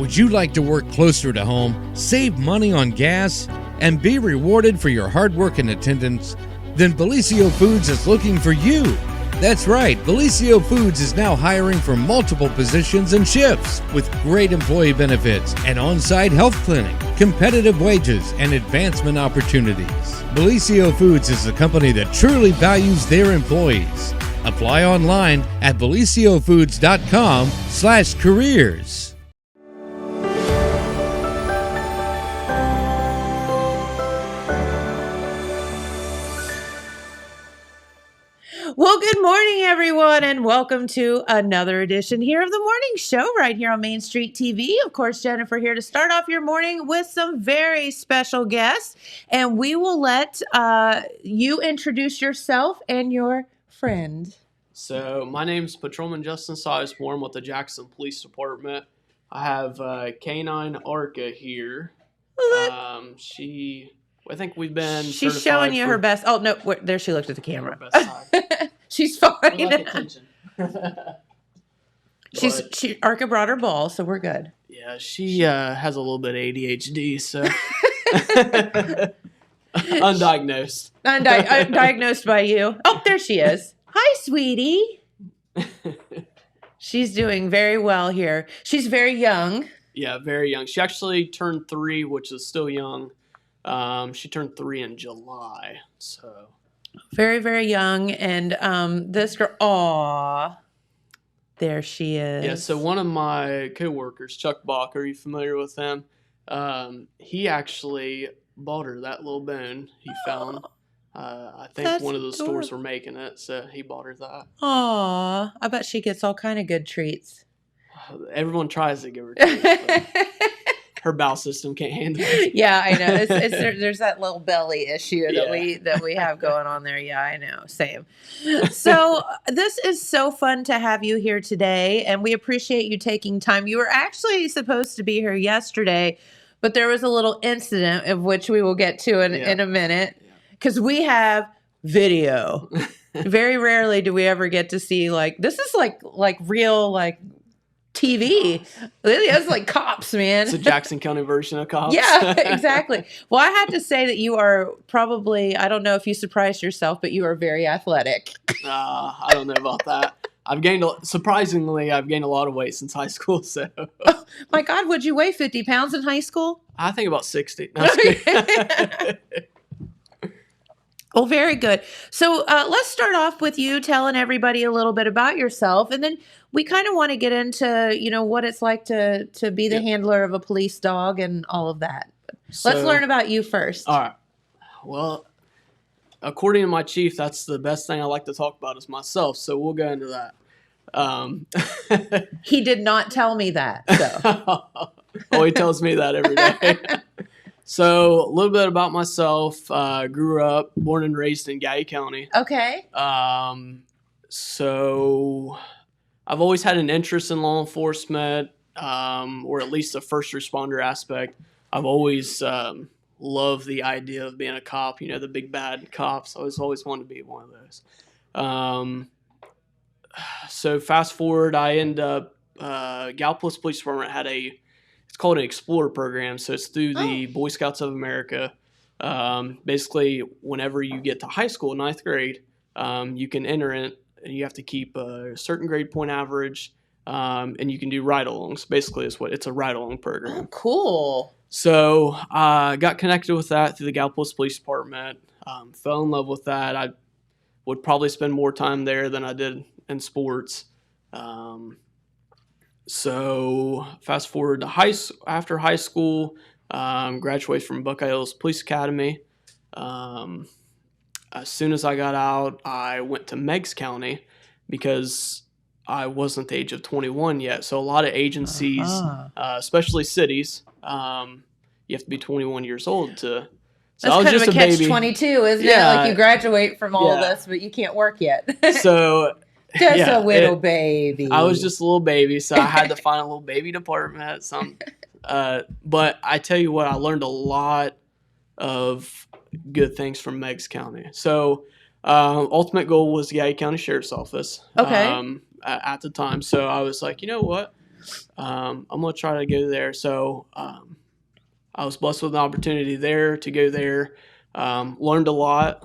Would you like to work closer to home, save money on gas, and be rewarded for your hard work and attendance? Then Bellisio Foods is looking for you. That's right, Bellisio Foods is now hiring for multiple positions and shifts with great employee benefits, an on-site health clinic, competitive wages, and advancement opportunities. Bellisio Foods is a company that truly values their employees. Apply online at belisiofoods.com/careers. Well, good morning, everyone, and welcome to another edition here of the morning show right here on Main Street TV. Of course, Jennifer here to start off your morning with some very special guests, and we will let you introduce yourself and your friend. So my name's Patrolman Justin Sizemore. I'm with the Jackson Police Department. I have Canine Arka here. I think we've been. She's showing you her best. Oh no, there she looked at the camera. Best side. She's fine. Like attention. Arka brought her ball, so we're good. Yeah, she has a little bit of ADHD, so undiagnosed. Undiagnosed by you. Oh, there she is. Hi, sweetie. She's doing very well here. She's very young. Yeah, very young. She actually turned 3, which is still young. She turned 3 in July, so very, very young. And this girl, aw, there she is. Yeah. So one of my coworkers, Chuck Bach, are you familiar with him? He actually bought her that little bone he found. I think That's one of the stores adorable. were making it, so he bought her that. Aw, I bet she gets all kind of good treats. Everyone tries to give her treats, but her bowel system can't handle it. Yeah, I know. There's that little belly issue that Yeah. we have going on there. Yeah, I know. Same. So this is so fun to have you here today, and we appreciate you taking time. You were actually supposed to be here yesterday, but there was a little incident of which we will get to in a minute, because we have video. Very rarely do we ever get to see this is like real TV. It's like Cops, man. It's a Jackson County version of Cops. Yeah, exactly. Well, I have to say that you are probably, I don't know if you surprised yourself, but you are very athletic. I don't know about that. Surprisingly, I've gained a lot of weight since high school. So, Oh, my God, would you weigh 50 pounds in high school? I think about 60. No, I'm just kidding. Well, very good. So let's start off with you telling everybody a little bit about yourself, and then we kind of want to get into, what it's like to be the handler of a police dog and all of that. Let's learn about you first. All right. Well, according to my chief, that's the best thing I like to talk about is myself. So we'll go into that. He did not tell me that. So. Oh, he tells me that every day. So a little bit about myself. Grew up, born and raised in Gay County. Okay. So I've always had an interest in law enforcement, or at least the first responder aspect. I've always loved the idea of being a cop, the big bad cops. I always wanted to be one of those. So fast forward, I end up, Gallipolis Police Department had it's called an Explorer program. So it's through the Boy Scouts of America. Basically, whenever you get to high school, 9th grade, you can enter it. You have to keep a certain grade point average, and you can do ride-alongs. Basically, it's a ride-along program. Oh, cool. So I got connected with that through the Gallipolis Police Department. Fell in love with that. I would probably spend more time there than I did in sports. So fast forward to after high school, graduated from Buckeye Hills Police Academy. As soon as I got out, I went to Meigs County because I wasn't the age of 21 yet. So a lot of agencies, especially cities, you have to be 21 years old to. So That's I was kind just of a baby. catch-22, isn't it? Like you graduate from all this, but you can't work yet. So just a little baby. I was just a little baby, so I had to find a little baby department. But I tell you what, I learned a lot of good things from Meigs County. So ultimate goal was the Gay County Sheriff's Office. Okay. At the time. So I was like, you know what? I'm going to try to go there. So I was blessed with an opportunity there to go there, learned a lot.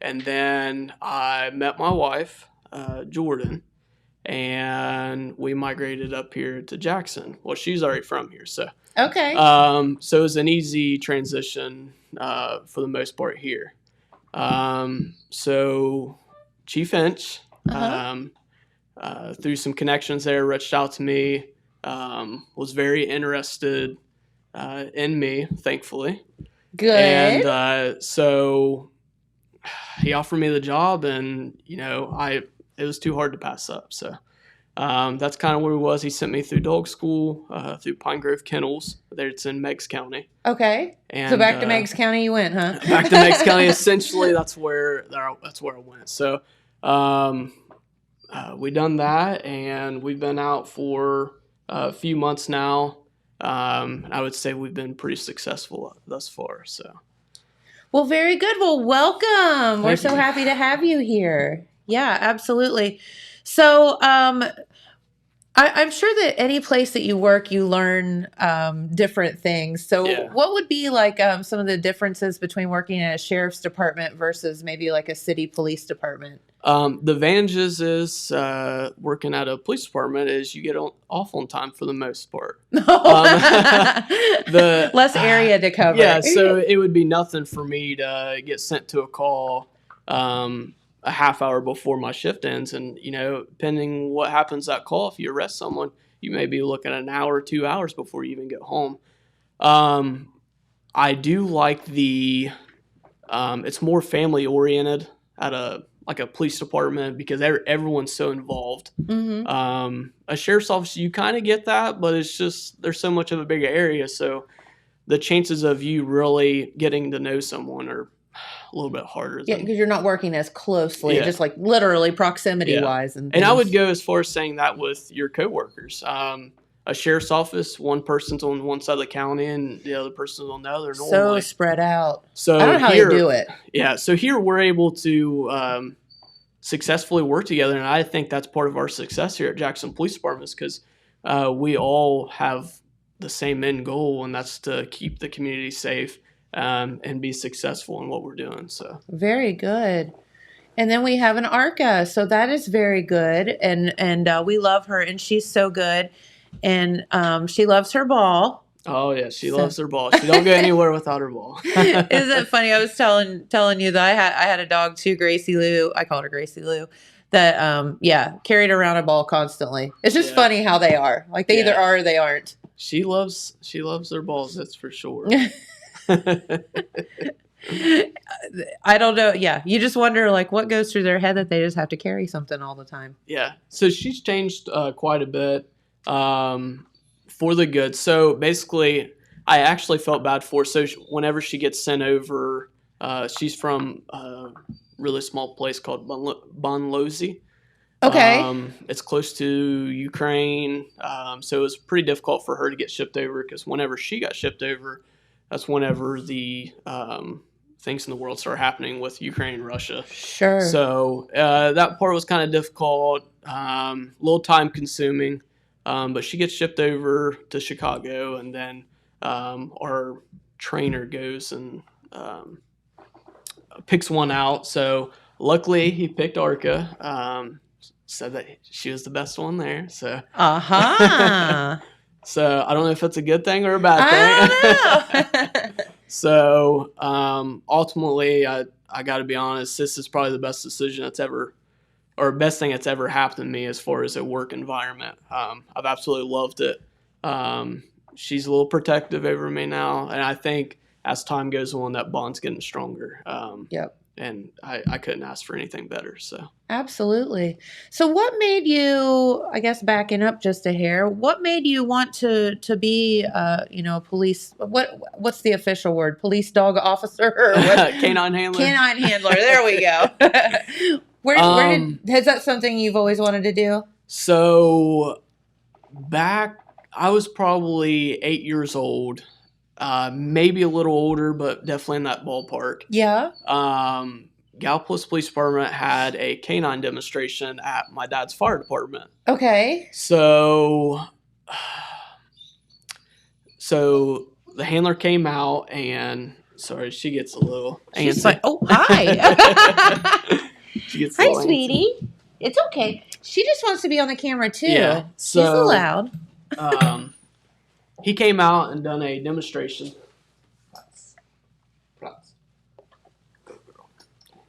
And then I met my wife, Jordan, and we migrated up here to Jackson. Well, she's already from here, so Okay. so it was an easy transition for the most part here. So Chief Inch, through some connections there, reached out to me, was very interested in me, thankfully. Good. And so he offered me the job, and it was too hard to pass up. So that's kind of where he was. He sent me through dog school, through Pine Grove Kennels. There, it's in Meigs County. Okay. And, so back to Meigs County you went, huh? Back to Meigs County. Essentially, that's where I went. So we done that, and we've been out for a few months now. I would say we've been pretty successful thus far. So. Well, very good. Well, welcome. We're Thank so you. happy to have you here. Yeah, absolutely. So I'm sure that any place that you work, you learn different things. So Yeah. what would be like some of the differences between working at a sheriff's department versus maybe like a city police department? The advantages is working at a police department is you get off on time for the most part. Less area to cover. Yeah, so it would be nothing for me to get sent to a call a half hour before my shift ends. And, depending what happens that call, if you arrest someone, you may be looking at an hour, 2 hours before you even get home. I do like it's more family oriented at a police department because everyone's so involved. Mm-hmm. A sheriff's office, you kind of get that, but it's just there's so much of a bigger area, so the chances of you really getting to know someone are a little bit harder. Yeah, because you're not working as closely, Yeah. just like literally proximity wise. And I would things. go as far as saying that with your coworkers. A sheriff's office, one person's on one side of the county and the other person's on the other. So Normally. spread out. So I don't know how here, they do it. Yeah, so here we're able to successfully work together, and I think that's part of our success here at Jackson Police Department is because we all have the same end goal, and that's to keep the community safe and be successful in what we're doing. So Very good. And then we have an Arka, so that is very good, and we love her, and she's so good, and she loves her ball. Oh yeah, she loves her ball. She don't go anywhere without her ball. Isn't it funny? I was telling you that I had a dog too, Gracie Lou. I called her Gracie Lou. That carried around a ball constantly. It's just funny how they are. Like they either are or they aren't. She loves their balls. That's for sure. I don't know. Yeah, you just wonder like what goes through their head that they just have to carry something all the time. Yeah. So she's changed quite a bit for the good. So basically, I actually felt bad for her. So whenever she gets sent over, she's from a really small place called Bonlozi. Okay. It's close to Ukraine. So it was pretty difficult for her to get shipped over because whenever she got shipped over, that's whenever the things in the world started happening with Ukraine and Russia. Sure. So that part was kind of difficult, a little time consuming. But she gets shipped over to Chicago, and then our trainer goes and picks one out. So luckily, he picked Arka. Said that she was the best one there. So so I don't know if it's a good thing or a bad thing. I don't know. So ultimately, I got to be honest. This is probably the best decision best thing that's ever happened to me as far as a work environment. I've absolutely loved it. She's a little protective over me now, and I think as time goes on, that bond's getting stronger. Yep. And I couldn't ask for anything better. So Absolutely. So what made you, I guess backing up just a hair, what made you want to be a police, what's the official word? Police dog officer or what? Canine handler. Canine handler. There we go. Is that something you've always wanted to do? So I was probably 8 years old, maybe a little older, but definitely in that ballpark. Yeah. Gallipolis Police Department had a canine demonstration at my dad's fire department. Okay. So the handler came out and sorry, she gets a little She's antsy. like, oh, hi. She gets a Hi, little antsy. sweetie. It's okay. She just wants to be on the camera, too. Yeah, She's so- allowed. He came out and done a demonstration.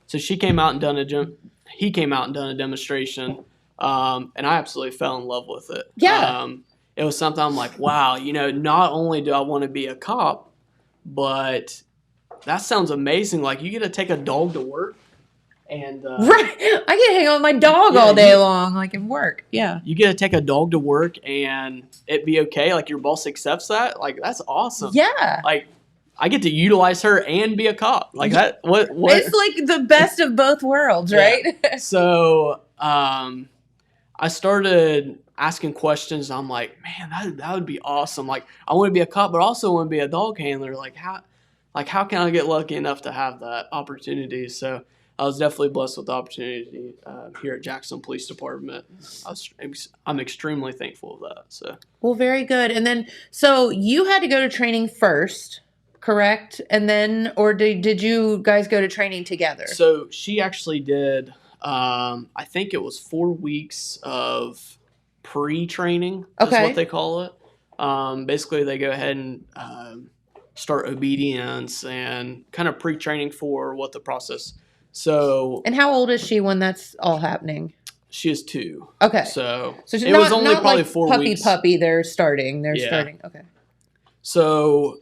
So he came out and done a demonstration, and I absolutely fell in love with it. Yeah. It was something I'm like, wow, not only do I want to be a cop, but that sounds amazing. Like, you get to take a dog to work, and Right. I get to hang out with my dog all day long, like in work. Yeah. you get to take a dog to work, and it be okay. Like, your boss accepts that. Like, that's awesome. Yeah. Like, I get to utilize her and be a cop. Like that. What? It's like the best of both worlds, Yeah. right? So I started asking questions. I'm like, man, that would be awesome. Like, I want to be a cop, but I also want to be a dog handler. Like how can I get lucky enough to have that opportunity? So I was definitely blessed with the opportunity here at Jackson Police Department. I'm extremely thankful for that. So. Well, very good. And then, so you had to go to training first, correct? And then, or did you guys go to training together? So she actually did, I think it was 4 weeks of pre-training, is Okay. what they call it. Basically, they go ahead and start obedience and kind of pre-training for what the process. So And how old is she when that's all happening? she is 2. Okay. So she's it was only probably like 4 puppy, weeks. Puppy, they're starting. Yeah. Okay. So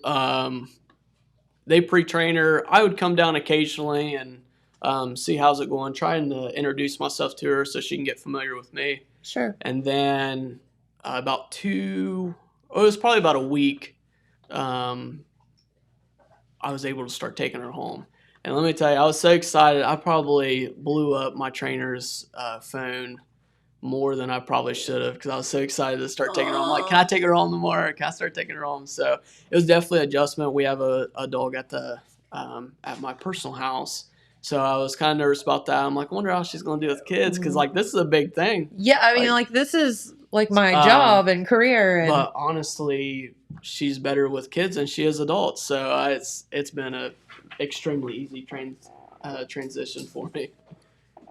they pre-train her. I would come down occasionally and see how's it going, trying to introduce myself to her so she can get familiar with me. Sure. And then it was probably about a week, I was able to start taking her home. And let me tell you, I was so excited. I probably blew up my trainer's phone more than I probably should have because I was so excited to start taking her home. Like, can I take her home tomorrow? Can I start taking her home? So it was definitely an adjustment. We have a dog at at my personal house. So I was kind of nervous about that. I'm like, I wonder how she's going to do with kids because, like, this is a big thing. Yeah, I mean, like this is like my job and career. And But honestly, she's better with kids than she is adults. So it's been a extremely easy transition for me.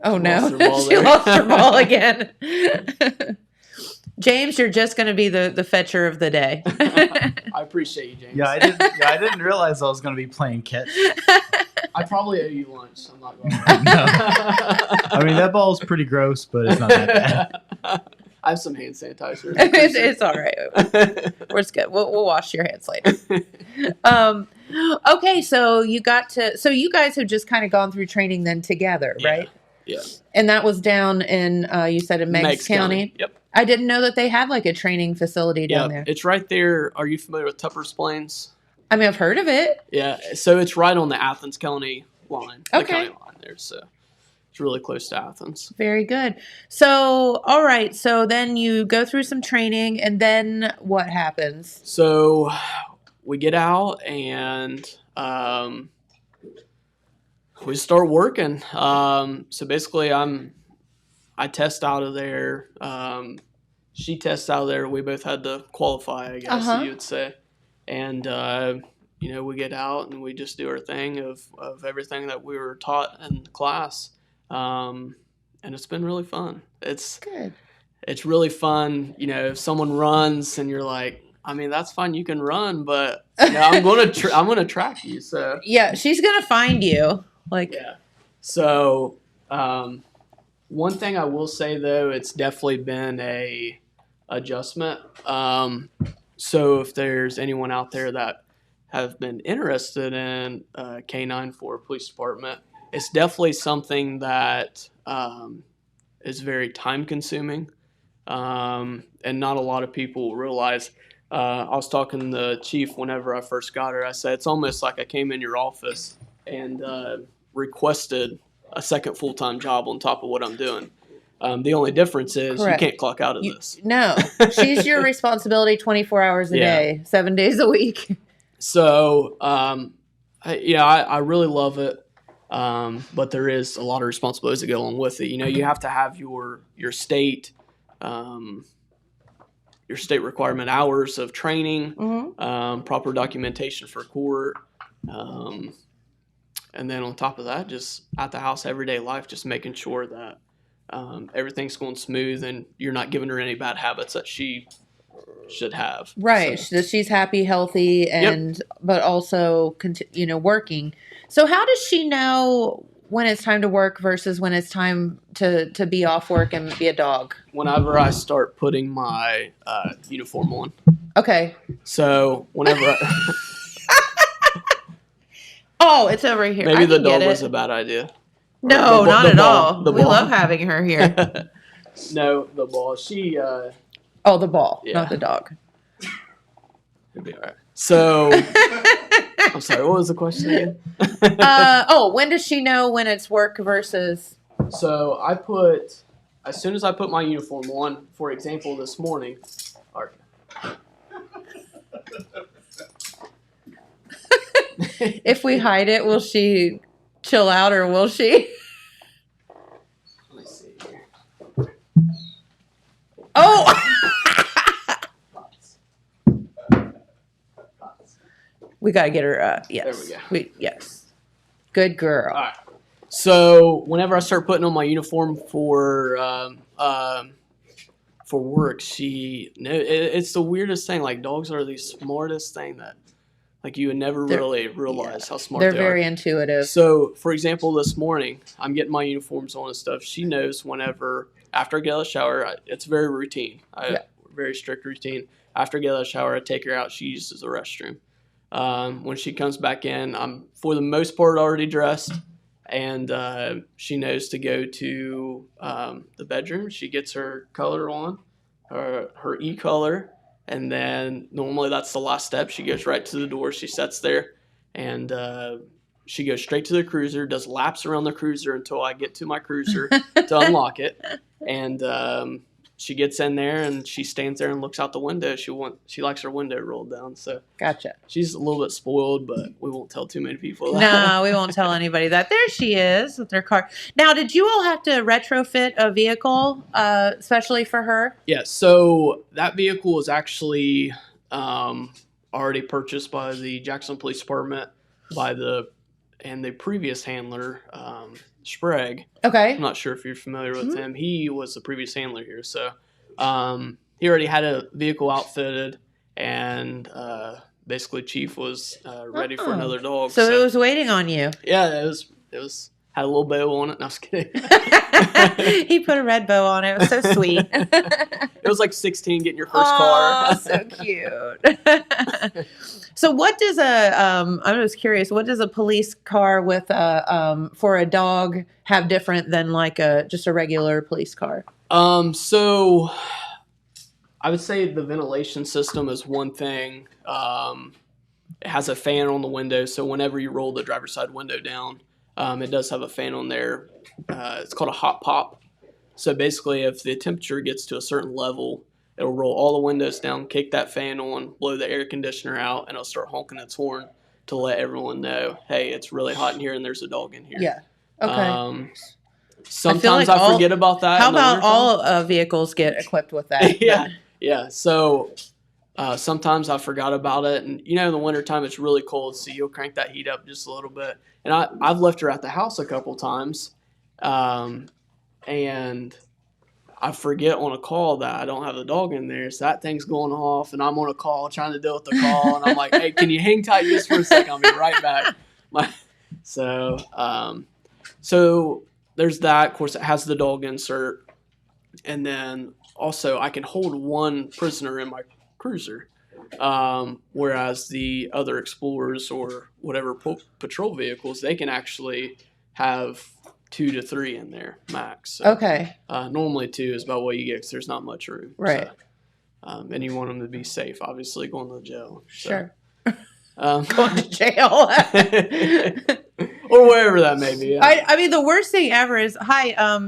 oh no, lost her ball she there. lost her ball again. James, you're just going to be the fetcher of the day. I appreciate you, James. Yeah, I didn't realize I was going to be playing catch. I probably owe you lunch. I'm not going No. I mean, that ball's pretty gross, but it's not that bad. I have some hand sanitizer. it's all right. We're just good. We'll wash your hands later. Okay, so you guys have just kind of gone through training then together, right? Yeah. And that was down in you said in Meigs County. Yep. I didn't know that they had like a training facility down there. It's right there. Are you familiar with Tupper's Plains? I mean, I've heard of it. Yeah. So it's right on the Athens County line. The Okay. county line there. So it's really close to Athens. Very good. So, all right. So then you go through some training, and then what happens? So we get out and we start working. So basically, I test out of there. She tests out of there. We both had to qualify, I guess you would say. And we get out and we just do our thing of everything that we were taught in class. And it's been really fun. It's Good. It's really fun. If someone runs and you're like, I mean, that's fine. You can run, but I'm gonna track you. So Yeah, she's gonna find you. Like, yeah. So one thing I will say though, it's definitely been a adjustment. So if there's anyone out there that have been interested in Canine for Police Department, it's definitely something that is very time consuming, and not a lot of people realize. I was talking to the chief whenever I first got her. I said, it's almost like I came in your office and requested a second full-time job on top of what I'm doing. The only difference is Correct. you can't clock out of this. no, she's your responsibility 24 hours a day, 7 days a week. So, I really love it. But there is a lot of responsibilities that go along with it. You have to have your state requirement hours of training, proper documentation for court, and then on top of that, just at the house, everyday life, just making sure that everything's going smooth and you're not giving her any bad habits that she should have. Right. So. That she's happy, healthy, and but also working. So how does she know when it's time to work versus when it's time to be off work and be a dog? Whenever I start putting my uniform on. Okay. So whenever Oh, it's over here. Maybe the dog was a bad idea. No, not at all. We love having her here. No, the ball. She. The ball, not the dog. It'll be all right. So, I'm sorry. What was the question again? When does she know when it's work versus? So as soon as I put my uniform on, for example, this morning. Arka. If we hide it, will she chill out or will she? Let me see here. Oh! We got to get her, yes. There we go. Yes. Good girl. All right. So whenever I start putting on my uniform for work, it's the weirdest thing. Like, dogs are the smartest thing that, like, you would never really realize how smart they are. They're very intuitive. So, for example, this morning, I'm getting my uniforms on and stuff. She knows whenever, after I get out of the shower, it's very routine. Very strict routine. After I get out of the shower, I take her out. She uses the restroom. When she comes back in, I'm, for the most part, already dressed. And she knows to go to the bedroom. She gets her color on, her e-color. And then normally that's the last step. She goes right to the door. She sits there, and she goes straight to the cruiser, does laps around the cruiser until I get to my cruiser to unlock it. And she gets in there, and she stands there and looks out the window. She likes her window rolled down. So gotcha. She's a little bit spoiled, but we won't tell too many people that. No, we won't tell anybody that. There she is with her car. Now, did you all have to retrofit a vehicle, especially for her? Yeah, so that vehicle was actually already purchased by the Jackson Police Department and the previous handler, Sprague. Okay. I'm not sure if you're familiar with him. He was the previous handler here. So he already had a vehicle outfitted, and basically Chief was ready for another dog. So it was waiting on you. Yeah, it was had a little bow on it. No, I was kidding. He put a red bow on it. It was so sweet. It was like 16 getting your first car. Oh, so cute. So what does I'm just curious, what does a police car with for a dog have different than like just a regular police car? So I would say the ventilation system is one thing. It has a fan on the window, so whenever you roll the driver's side window down, it does have a fan on there. It's called a hot pop. So basically, if the temperature gets to a certain level, it'll roll all the windows down, kick that fan on, blow the air conditioner out, and it'll start honking its horn to let everyone know, hey, it's really hot in here and there's a dog in here. Yeah. Okay. Sometimes I forget about that. How about all vehicles get equipped with that? Yeah. So sometimes I forgot about it. And, in the wintertime, it's really cold, so you'll crank that heat up just a little bit. And I've left her at the house a couple times, and I forget on a call that I don't have the dog in there. So that thing's going off, and I'm on a call trying to deal with the call. And I'm like, hey, can you hang tight just for a second? I'll be right back. So there's that. Of course, it has the dog insert. And then also I can hold one prisoner in my cruiser, whereas the other Explorers or whatever patrol vehicles, they can actually have 2 to 3 in there max. So, okay. Normally 2 is about what you get because there's not much room. Right. So, and you want them to be safe, obviously, going to jail. Sure. So, going to jail. or wherever that may be. I mean, the worst thing ever is,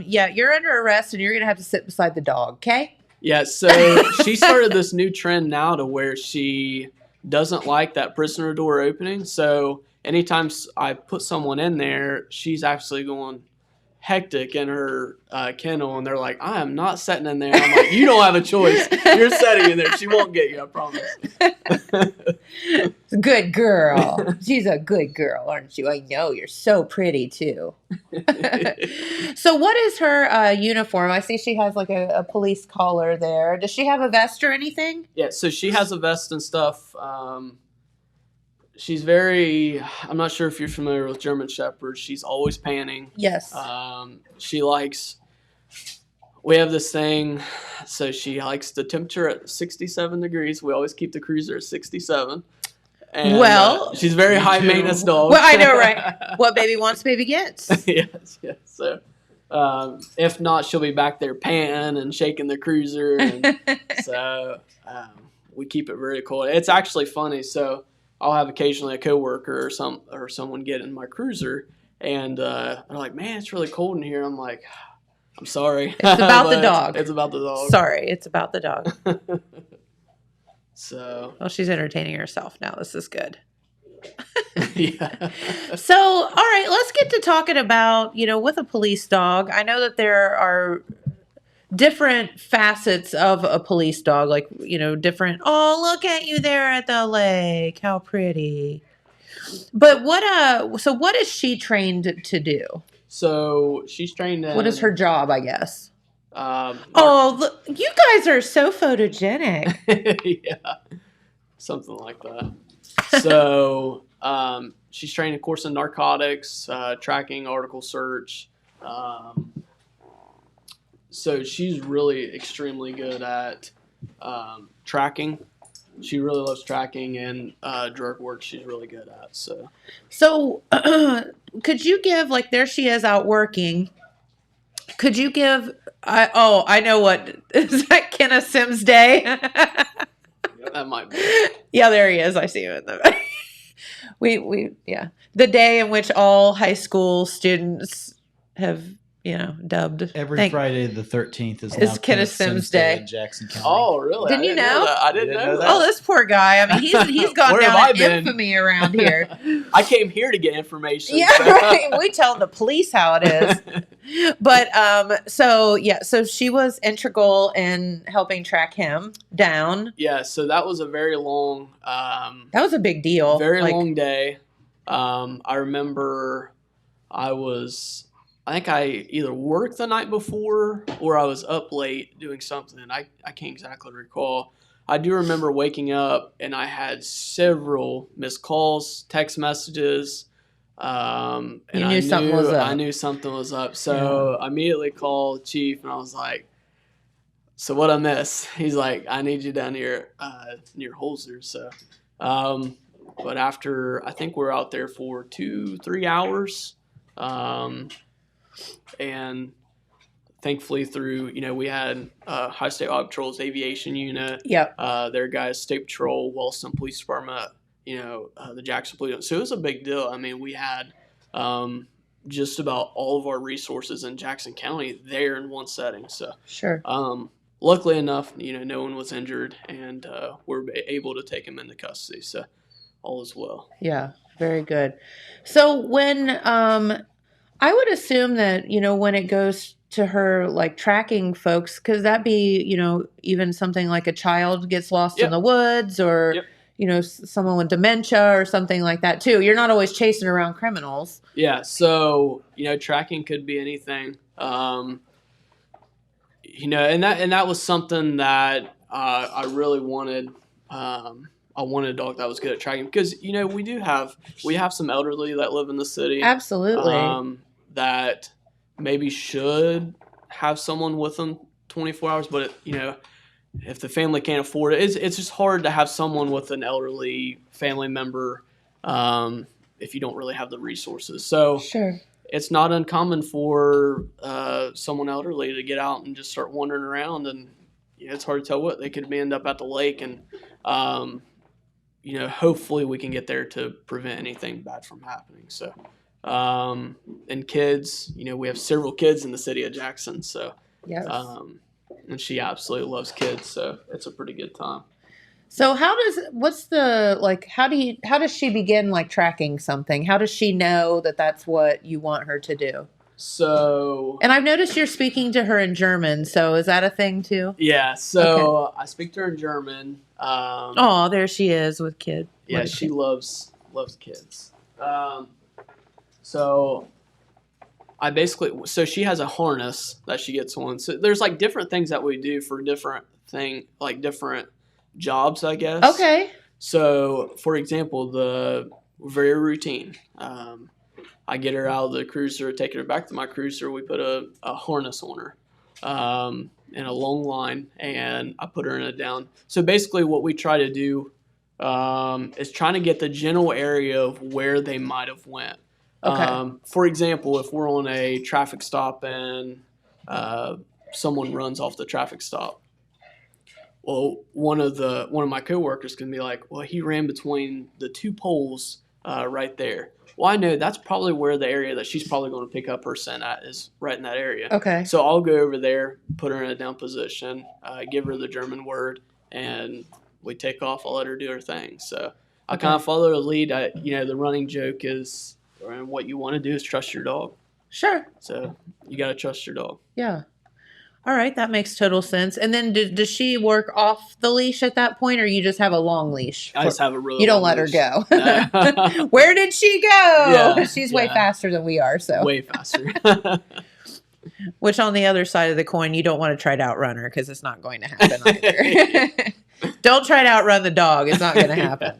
you're under arrest and you're going to have to sit beside the dog, okay? Yeah, so she started this new trend now to where she doesn't like that prisoner door opening. So anytime I put someone in there, she's actually going hectic in her kennel, and they're like, I am not sitting in there. I'm like, you don't have a choice. You're sitting in there. She won't get you, I promise. Good girl. She's a good girl, aren't you? I know. You're so pretty, too. So what is her uniform? I see she has like a police collar there. Does she have a vest or anything? Yeah, so she has a vest and stuff. She's very, I'm not sure if you're familiar with German Shepherds. She's always panning. Yes. She likes, we have this thing, so she likes the temperature at 67 degrees. We always keep the cruiser at 67. And, well, she's very high maintenance dog. Well, I know, right? What baby wants, baby gets. yes. So, if not, she'll be back there panting and shaking the cruiser. And so, we keep it very cool. It's actually funny. So, I'll have occasionally a coworker or someone get in my cruiser, and they're like, "Man, it's really cold in here." I'm like, "I'm sorry." It's about the dog. It's about the dog. Sorry, it's about the dog. So. Well, she's entertaining herself now. This is good. Yeah. So, all right, let's get to talking about, with a police dog. I know that there are different facets of a police dog, like, different, oh, look at you there at the lake, how pretty. But what is she trained to do? So she's trained in, what is her job, I guess? Look, you guys are so photogenic. yeah, something like that. So she's trained, of course, in narcotics, tracking, article search. So she's really extremely good at tracking. She really loves tracking, and drug work she's really good at. So could you give, like, there she is out working. Could you give, I know what, is that Kenneth Sims Day? That might be. Yeah, there he is. I see him in the yeah. The day in which all high school students have, dubbed. Every Friday the 13th is now Kenneth Sims Day in Jackson County. Oh, really? Didn't you know? I didn't know that. Oh, this poor guy. I mean, he's gone Where have down I in been? infamy around here. I came here to get information. Yeah, right. We tell the police how it is. But so she was integral in helping track him down. Yeah, so that was a very long that was a big deal. Very long day. I remember I think I either worked the night before or I was up late doing something. I can't exactly recall. I do remember waking up and I had several missed calls, text messages. And you knew something was up. I knew something was up. So I immediately called Chief and I was like, so what I miss? He's like, I need you down here near Holzer. So, but after, I think we're out there for 2-3 hours. And thankfully through, we had High State Highway Patrol's aviation unit. Yep. Their guys, State Patrol, Wilson Police Department, the Jackson Police. So it was a big deal. I mean, we had just about all of our resources in Jackson County there in one setting. So sure. Luckily enough, no one was injured, and we're able to take him into custody. So all is well. Yeah, very good. So when I would assume that, when it goes to her, like, tracking folks, could that be, even something like a child gets lost in the woods or, someone with dementia or something like that too? You're not always chasing around criminals. Yeah. So, tracking could be anything. And that was something that I really wanted. I wanted a dog that was good at tracking because, we have some elderly that live in the city. Absolutely. That maybe should have someone with them 24 hours, but if the family can't afford it, it's just hard to have someone with an elderly family member if you don't really have the resources. So sure. It's not uncommon for someone elderly to get out and just start wandering around, and it's hard to tell what they could end up at the lake, and hopefully we can get there to prevent anything bad from happening. So. And kids, we have several kids in the city of Jackson, so yes. And she absolutely loves kids, so it's a pretty good time. So how does she begin like tracking something? How does she know that that's what you want her to do? So, And I've noticed you're speaking to her in German. So is that a thing too? yeah. So I speak to her in German. Oh, there she is with kid. Yeah, she loves kids. So so she has a harness that she gets on. So there's like different things that we do for different jobs, I guess. Okay. So, for example, the very routine. I get her out of the cruiser, take her back to my cruiser. We put a harness on her in a long line, and I put her in a down. So basically what we try to do is trying to get the general area of where they might have went. Okay. For example, if we're on a traffic stop and someone runs off the traffic stop, well, one of my coworkers can be like, well, he ran between the two poles right there. Well, I know that's probably where the area that she's probably going to pick up her scent at is right in that area. Okay. So I'll go over there, put her in a down position, give her the German word, and we take off. I'll let her do her thing. So I kind of follow the lead. The running joke is, and what you want to do is trust your dog. Sure. So you got to trust your dog. Yeah. All right, that makes total sense. And then does she work off the leash at that point, or you just have a long leash? I just have a really You don't long let her leash. go. No. Where did she go? Yeah, She's way yeah. faster than we are. So, Way faster. which on the other side of the coin, you don't want to try to outrun her because it's not going to happen either. Don't try to outrun the dog. It's not going to happen.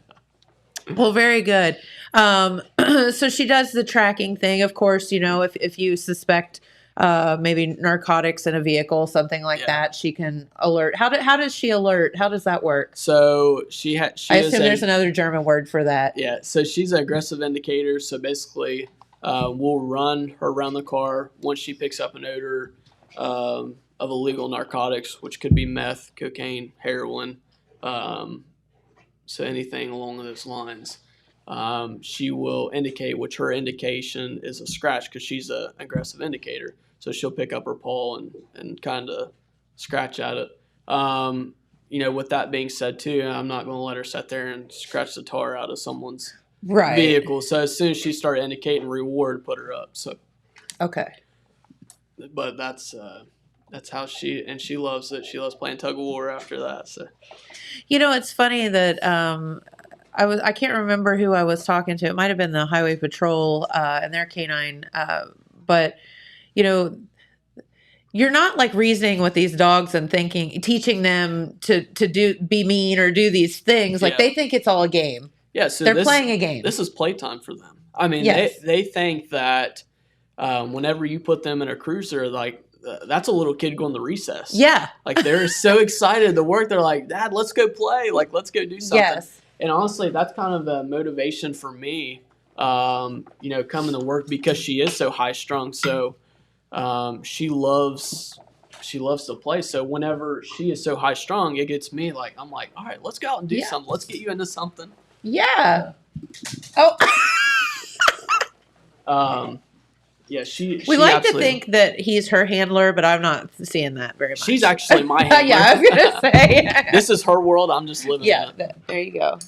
Well, very good. So she does the tracking thing. Of course, if you suspect maybe narcotics in a vehicle, something like that, she can alert. How does she alert? How does that work? So I assume there's another German word for that. Yeah. So she's an aggressive indicator. So basically, we'll run her around the car once she picks up an odor of illegal narcotics, which could be meth, cocaine, heroin. So anything along those lines. She will indicate, which her indication is a scratch because she's an aggressive indicator. So she'll pick up her paw and kind of scratch at it. With that being said, too, I'm not going to let her sit there and scratch the tar out of someone's vehicle. So as soon as she started indicating reward, put her up. So okay. But that's how she loves it. She loves playing tug of war after that. So it's funny that I can't remember who I was talking to. It might have been the Highway Patrol and their canine. But, you're not like reasoning with these dogs and teaching them to be mean or do these things. Like they think it's all a game. Yeah. So they're playing a game. This is playtime for them. I mean, yes. they think that whenever you put them in a cruiser, like that's a little kid going to recess. Yeah. Like they're so excited to work. They're like, Dad, let's go play. Like, let's go do something. Yes. And honestly, that's kind of a motivation for me, coming to work because she is so high strung. So she loves to play. So whenever she is so high strung, it gets me like, I'm like, all right, let's go out and do something. Let's get you into something. Yeah. Oh. Yeah, we like to think that he's her handler, but I'm not seeing that very much. She's actually my handler. Yeah, I was gonna say. This is her world. I'm just living in it. There you go.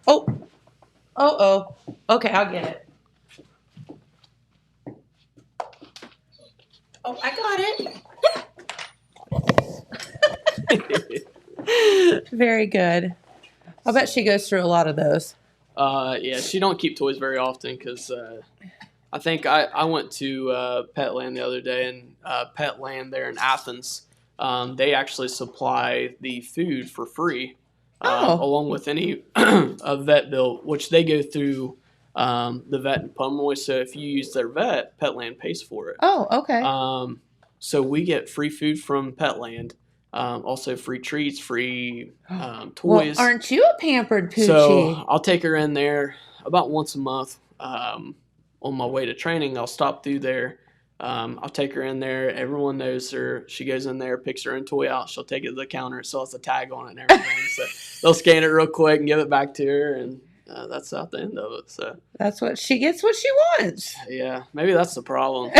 Oh. Okay, I'll get it. Oh, I got it. Very good. I'll bet she goes through a lot of those. Yeah, she don't keep toys very often because I think I went to Petland the other day, and Petland there in Athens, they actually supply the food for free, along with any vet bill, which they go through the vet in Pomeroy. So if you use their vet, Petland pays for it. Oh, okay. So we get free food from Petland, also free treats, free toys. Well, aren't you a pampered poochie? So I'll take her in there about once a month. On my way to training, I'll stop through there. I'll take her in there. Everyone knows her. She goes in there, picks her own toy out. She'll take it to the counter. It still has a tag on it and everything. So they'll scan it real quick and give it back to her, and that's out the end of it. So that's what she gets. What she wants. Yeah, maybe that's the problem.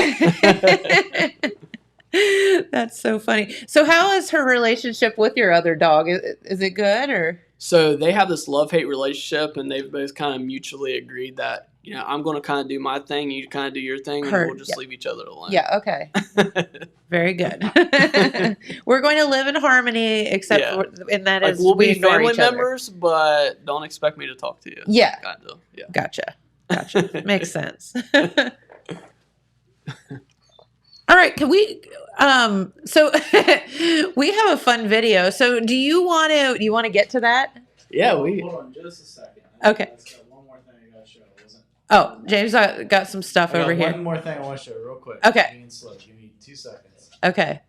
That's so funny. So how is her relationship with your other dog? Is it good or? So they have this love-hate relationship, and they've both kind of mutually agreed that, I'm going to kind of do my thing, you kind of do your thing, and we'll just leave each other alone. Yeah, okay. Very good. We're going to live in harmony, and that is we'll be ignore family each other. members, but don't expect me to talk to you. Yeah. Kind of. Yeah. Gotcha. Makes sense. All right, can we so we have a fun video. So do you want to get to that? Yeah, Hold on just a second. Okay. I've got one more thing I got to show. Oh, James got some stuff over here. One more thing I want to show real quick. Okay. Being slow. Give me 2 seconds. Okay.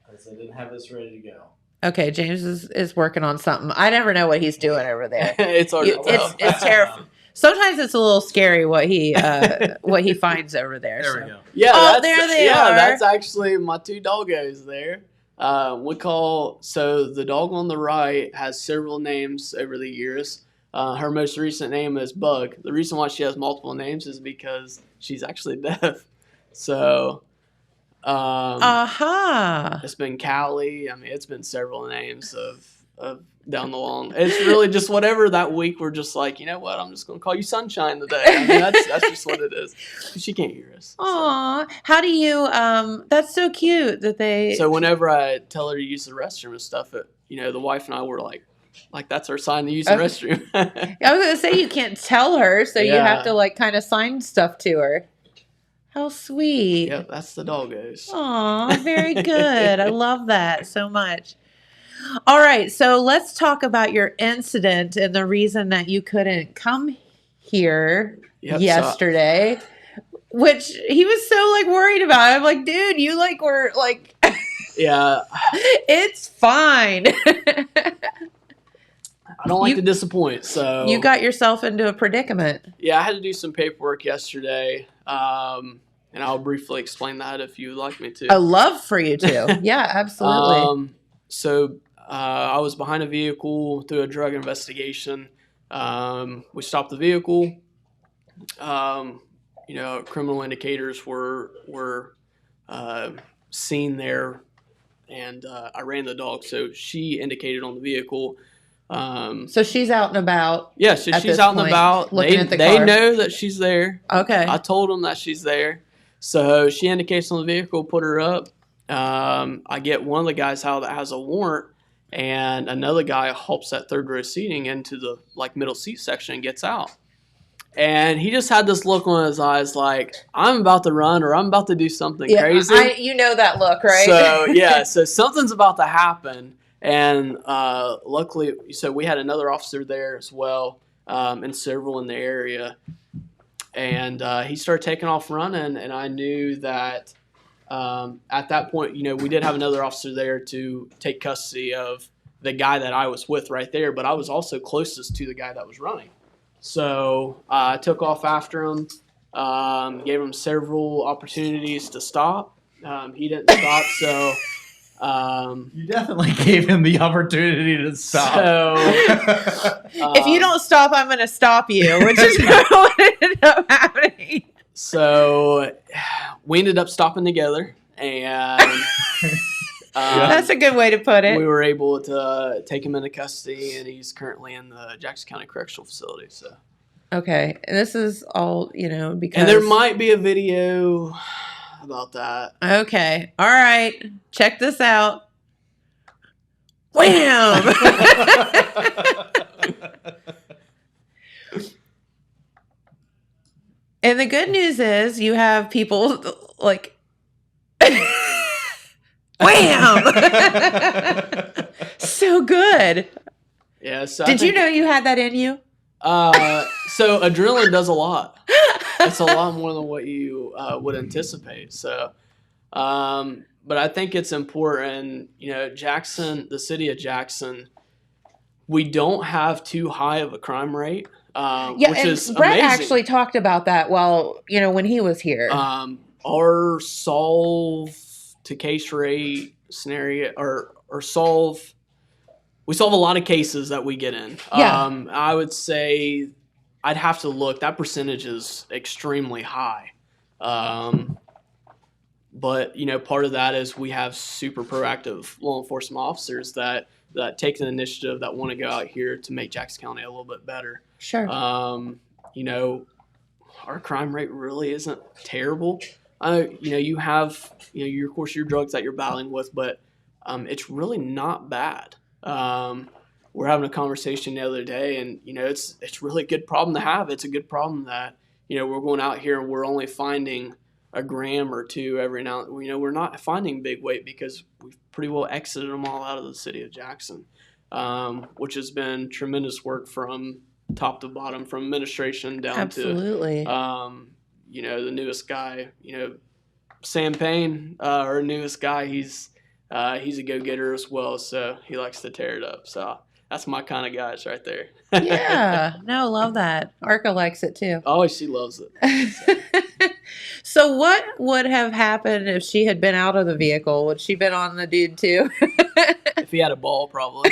Because I didn't have this ready to go. Okay, James is working on something. I never know what he's doing over there. It's hard to tell. It's terrifying. Sometimes it's a little scary what he finds over there. There we go. Yeah, there they are. That's actually my 2 doggos there. So the dog on the right has several names over the years. Her most recent name is Bug. The reason why she has multiple names is because she's actually deaf. So, it's been Callie. I mean, it's been several names of down the long. It's really just whatever that week we're just like, you know what? I'm just going to call you Sunshine today. I mean, that's just what it is. She can't hear us. Aw, how do you? That's so cute that they. So whenever I tell her to use the restroom and stuff, the wife and I were like that's our sign to use the restroom. I was gonna say you can't tell her, so you have to kind of sign stuff to her. How sweet. Yep, that's the doggos. Aw, very good. I love that so much. All right, so let's talk about your incident and the reason that you couldn't come here yesterday, which he was so worried about. I'm like, dude, you were yeah, it's fine. I don't like to disappoint, so you got yourself into a predicament. Yeah, I had to do some paperwork yesterday, and I'll briefly explain that if you would like me to. I love for you to. Yeah, absolutely. So I was behind a vehicle through a drug investigation. We stopped the vehicle. Criminal indicators were seen there, and I ran the dog. So she indicated on the vehicle. So she's out and about. Yeah, so she's out and about. They know that she's there. Okay. I told them that she's there. So she indicates on the vehicle, put her up. I get one of the guys out that has a warrant, and another guy hops that third row seating into the middle seat section and gets out. And he just had this look on his eyes like, I'm about to run or I'm about to do something crazy. You know that look, right? So, so something's about to happen. And luckily, so we had another officer there as well, and several in the area. And he started taking off running, and I knew that at that point, we did have another officer there to take custody of the guy that I was with right there, but I was also closest to the guy that was running. So I took off after him, gave him several opportunities to stop. He didn't stop, so... you definitely gave him the opportunity to stop. So, if you don't stop, I'm going to stop you, which is what ended up happening. So we ended up stopping together, and that's a good way to put it. We were able to take him into custody, and he's currently in the Jackson County Correctional Facility. So, okay, and this is all because and there might be a video about that. Okay, all right, check this out. Wham! And the good news is you have people wham! So good. Yeah. So Did you know you had that in you? So adrenaline does a lot. It's a lot more than what you would anticipate. So, but I think it's important, Jackson, the city of Jackson, we don't have too high of a crime rate, which is Brett amazing. actually talked about that when he was here. Our solve to case rate scenario we solve a lot of cases that we get in. Yeah. I would say I'd have to look. That percentage is extremely high. But, part of that is we have super proactive law enforcement officers that that take the initiative that want to go out here to make Jackson County a little bit better. Sure. You know, our crime rate really isn't terrible. You know, you have, you know, your, of course, your drugs that you're battling with, but it's really not bad. We're having a conversation the other day, and, you know, it's really a good problem to have. It's a good problem that, you know, we're going out here and we're only finding a gram or two every now. You know, we're not finding big weight because we've pretty well exited them all out of the city of Jackson, which has been tremendous work from top to bottom, from administration down Absolutely. to, you know, the newest guy, you know, Sam Payne, our newest guy, he's a go-getter as well, so he likes to tear it up. So that's my kind of guys right there. Yeah. No, love that. Arka likes it too. Oh, she loves it. So what would have happened if she had been out of the vehicle? Would she been on the dude too? If he had a ball, probably.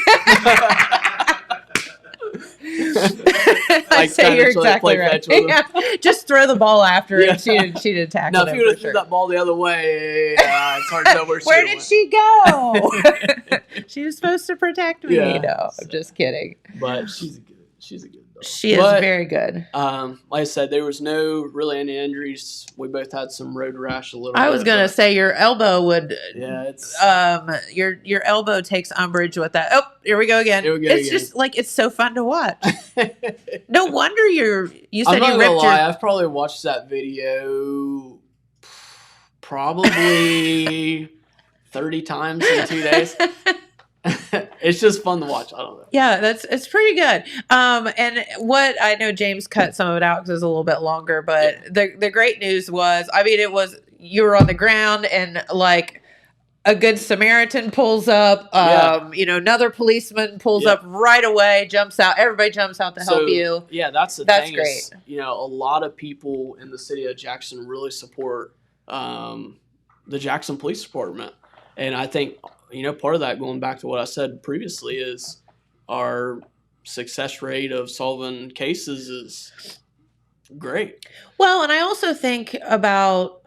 I say you're exactly right. Yeah. Just throw the ball after her, and she'd attack Now, him. if you would have sure. threw that ball the other way, it's hard to know where Where did she go? went. She was supposed to protect me. Yeah. No, I'm just kidding. But she's a good dog. She is very good. Like I said, there was no really any injuries. We both had some road rash a little bit. I was gonna say your elbow would. Yeah, it's your elbow takes umbrage with that. Oh, here we go again. Here we go It's again. just like it's so fun to watch. No wonder you I'm said not you gonna ripped lie, your. I've probably watched that video probably 30 times in 2 days. It's just fun to watch. I don't know. Yeah, it's pretty good. And what I know, James cut some of it out because it was a little bit longer. But the great news was, I mean, it was you were on the ground and like a good Samaritan pulls up. You know, another policeman pulls up right away, jumps out. Everybody jumps out to help you. Yeah, that's That's thing. great. Is, you know, a lot of people in the city of Jackson really support the Jackson Police Department, and I think, you know, part of that, going back to what I said previously, is our success rate of solving cases is great. Well, and I also think about,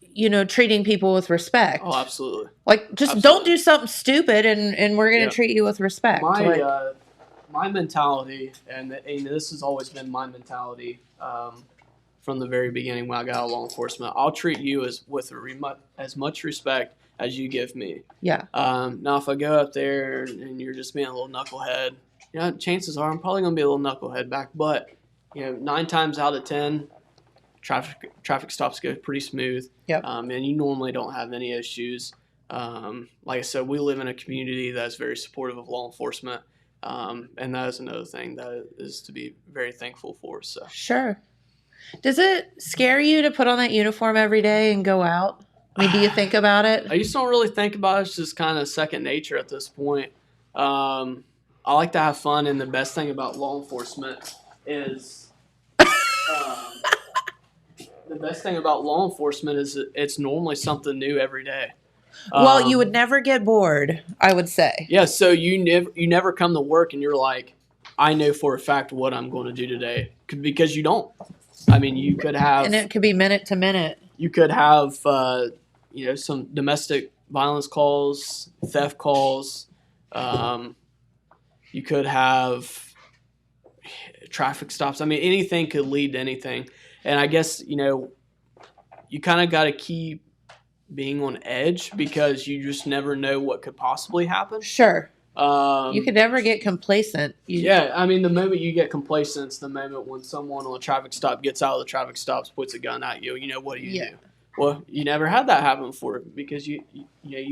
you know, treating people with respect. Oh, absolutely. Like, just don't do something stupid, and we're going to treat you with respect. My mentality, and this has always been my mentality from the very beginning when I got out of law enforcement, I'll treat you with as much respect as you give me. Yeah. Now, if I go up there and you're just being a little knucklehead, you know, chances are I'm probably going to be a little knucklehead back. But, you know, 9 times out of 10, traffic stops go pretty smooth. Yep. And you normally don't have any issues. Like I said, we live in a community that's very supportive of law enforcement. And that is another thing that is to be very thankful for. So Sure. Does it scare you to put on that uniform every day and go out? I mean, do you think about it? I just don't really think about it. It's just kind of second nature at this point. I like to have fun, and the best thing about law enforcement is it's normally something new every day. Well, you would never get bored, I would say. Yeah, so you never come to work and you're like, I know for a fact what I'm going to do today, because you don't. I mean, you could have, And it could be minute to minute. you could have, you know, some domestic violence calls, theft calls. You could have traffic stops. I mean, anything could lead to anything. And I guess, you know, you kind of got to keep being on edge because you just never know what could possibly happen. Sure. You could never get complacent. Yeah, I mean, the moment you get complacent, it's the moment when someone on a traffic stop gets out of the traffic stops, puts a gun at you. You know, what do you do? Well, you never had that happen before because you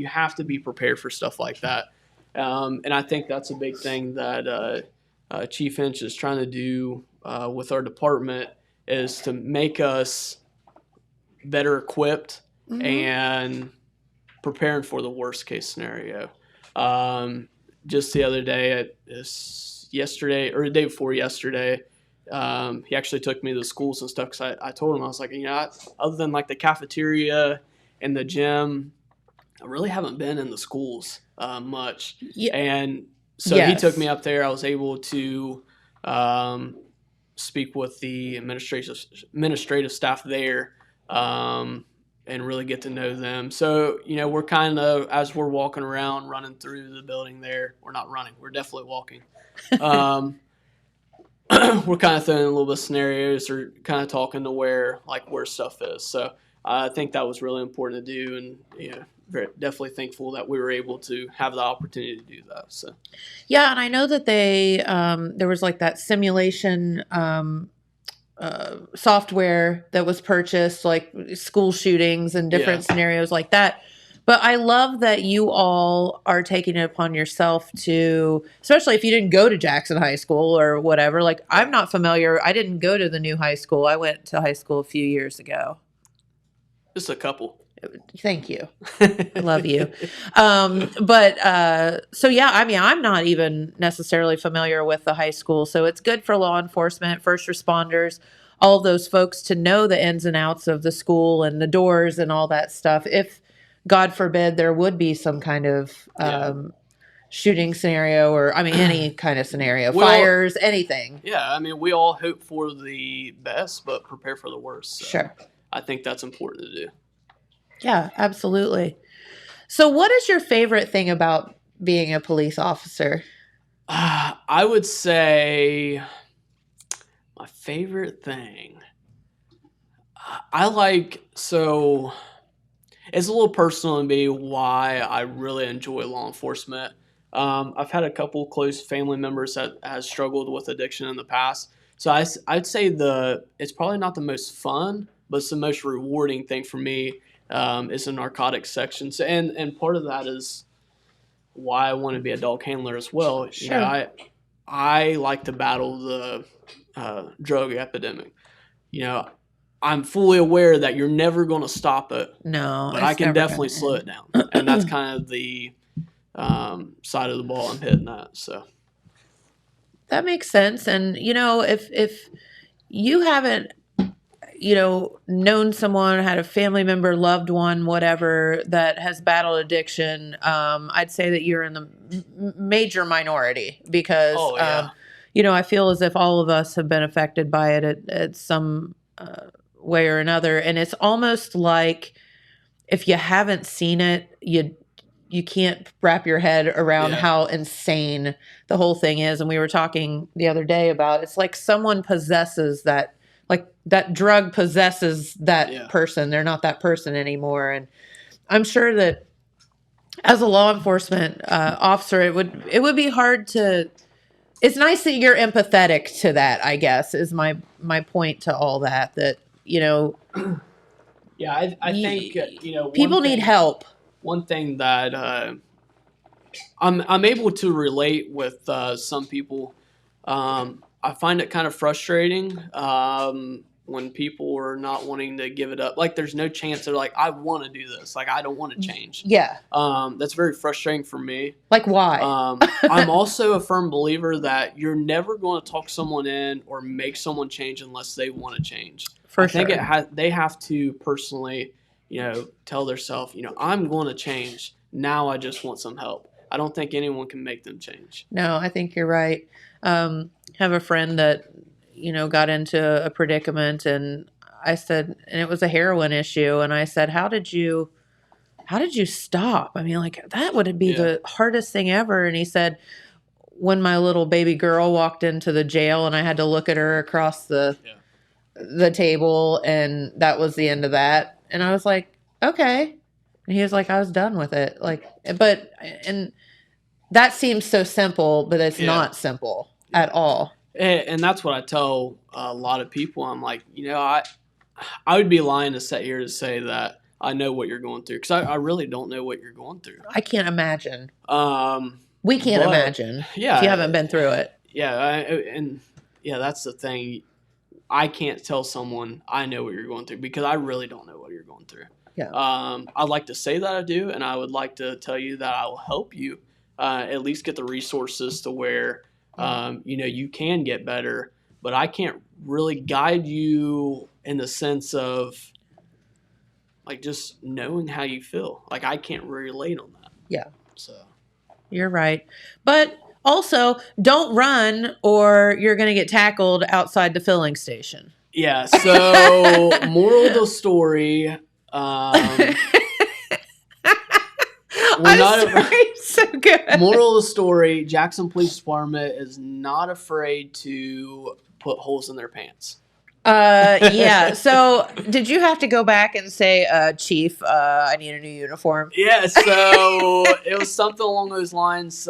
have to be prepared for stuff like that. And I think that's a big thing that Chief Inch is trying to do with our department, is to make us better equipped and preparing for the worst case scenario. Just the other day, yesterday or the day before yesterday, he actually took me to the schools and stuff, because I told him, I was like, you know, other than like the cafeteria and the gym, I really haven't been in the schools much. Yeah. And so he took me up there. I was able to speak with the administrative staff there, and really get to know them. So, we're kind of, as we're walking around, running through the building there, we're not running, we're definitely walking. We're kind of throwing a little bit of scenarios or kind of talking to where stuff is. So I think that was really important to do, and definitely thankful that we were able to have the opportunity to do that. So yeah, and I know that they there was like that simulation software that was purchased, like school shootings and different scenarios like that. But I love that you all are taking it upon yourself to, especially if you didn't go to Jackson High School or whatever. Like, I'm not familiar. I didn't go to the new high school. I went to high school a few years ago. Just a couple. Thank you. I love you. So yeah, I mean, I'm not even necessarily familiar with the high school. So it's good for law enforcement, first responders, all of those folks to know the ins and outs of the school and the doors and all that stuff. If God forbid there would be some kind of shooting scenario, or I mean, any kind of scenario, fires, anything. Yeah. I mean, we all hope for the best, but prepare for the worst. So Sure. I think that's important to do. Yeah, absolutely. So what is your favorite thing about being a police officer? I would say my favorite thing. So it's a little personal to me why I really enjoy law enforcement. I've had a couple close family members that has struggled with addiction in the past. So I'd say it's probably not the most fun, but it's the most rewarding thing for me. Is the narcotics section. So, and part of that is why I want to be a dog handler as well. Sure. I like to battle the drug epidemic. I'm fully aware that you're never going to stop it. No, but I can definitely slow it down, and that's kind of the side of the ball I'm hitting at. So that makes sense. And if you haven't known someone, had a family member, loved one, whatever, that has battled addiction, I'd say that you're in the major minority because, I feel as if all of us have been affected by it at some way or another. And it's almost like if you haven't seen it, you can't wrap your head around how insane the whole thing is. And we were talking the other day about, it's like someone possesses that. Like that drug possesses that person. They're not that person anymore. And I'm sure that as a law enforcement officer, it would be hard to. It's nice that you're empathetic to that, I guess, is my point to all that. That Yeah, I think people need help. One thing that I'm able to relate with some people. I find it kind of frustrating when people are not wanting to give it up. Like, there's no chance they're like, I want to do this. Like, I don't want to change. Yeah. That's very frustrating for me. Like, why? I'm also a firm believer that you're never going to talk someone in or make someone change unless they want to change. I think they have to personally, tell themselves, I'm going to change. Now I just want some help. I don't think anyone can make them change. No, I think you're right. Have a friend that, got into a predicament, and I said, and it was a heroin issue. And I said, how did you stop? I mean, like, that would be the hardest thing ever. And he said, when my little baby girl walked into the jail and I had to look at her across the table, and that was the end of that. And I was like, okay. And he was like, I was done with it. Like, and that seems so simple, but it's not simple at all. And that's what I tell a lot of people. I'm like, I would be lying to sit here to say that I know what you're going through, because I really don't know what you're going through. I can't imagine. We can't imagine if you haven't been through it. Yeah, that's the thing. I can't tell someone I know what you're going through because I really don't know what you're going through. Yeah. I'd like to say that I do, and I would like to tell you that I will help you at least get the resources to where you can get better, but I can't really guide you in the sense of like just knowing how you feel. Like, I can't relate on that. Yeah. So you're right. But also, don't run or you're going to get tackled outside the filling station. Yeah. So moral of the story, So good. Moral of the story: Jackson Police Department is not afraid to put holes in their pants. Yeah. So, did you have to go back and say, Chief, I need a new uniform? Yeah. So it was something along those lines.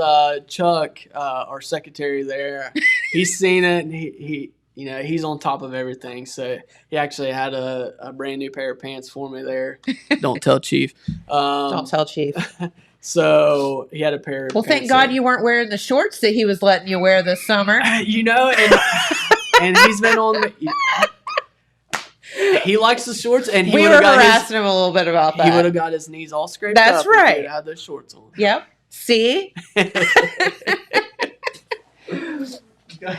Chuck, our secretary there, he's seen it, and he he's on top of everything. So he actually had a brand new pair of pants for me there. Don't tell Chief. Don't tell Chief. So he had a pair of Well, pants thank God there. you weren't wearing the shorts that he was letting you wear this summer. And he's been on. He likes the shorts, and we were harassing him a little bit about that. He would have got his knees all scraped up. That's right. If he had those shorts on. Yep. See?